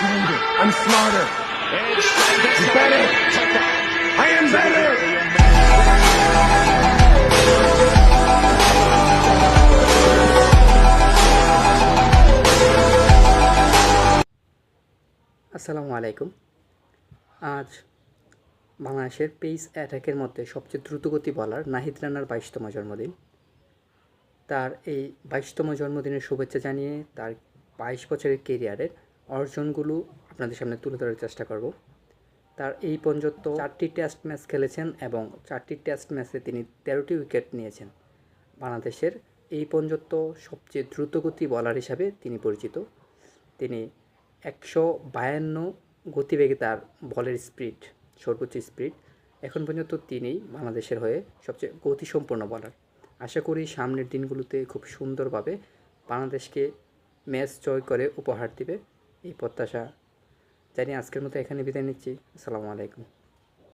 stronger. I'm smarter. I'm better. I am better. আসসালামু আলাইকুম। আজ বাংলাদেশের পেস অ্যাটাকের মধ্যে সবচেয়ে দ্রুতগতি বলার নাহিদ রানার 22তম জন্মদিন। তার এই 22তম জন্মদিনের শুভেচ্ছা জানিয়ে তার 22 বছরের কেরিয়ারের অর্জনগুলো আপনাদের সামনে তুলে ধরার চেষ্টা করব। তার এই পর্যন্ত 4টি টেস্ট ম্যাচ খেলেছেন এবং 4টি টেস্ট ম্যাচে তিনি 13টি উইকেট নিয়েছেন। বাংলাদেশের এই পর্যন্ত সবচেয়ে দ্রুতগতি বলার হিসাবে তিনি পরিচিত। তিনি 152 গতিবেগে তার বলের স্পিড, সর্বোচ্চ স্পিড। এখন পর্যন্ত তিনিই বাংলাদেশের হয়ে সবচেয়ে গতিসম্পন্ন বলার। আশা করি সামনের দিনগুলোতে খুব সুন্দরভাবে বাংলাদেশকে ম্যাচ জয় করে উপহার দিবে, এই প্রত্যাশা জানিয়ে আজকের মতো এখানে বিদায় নিচ্ছি। আসসালামু আলাইকুম।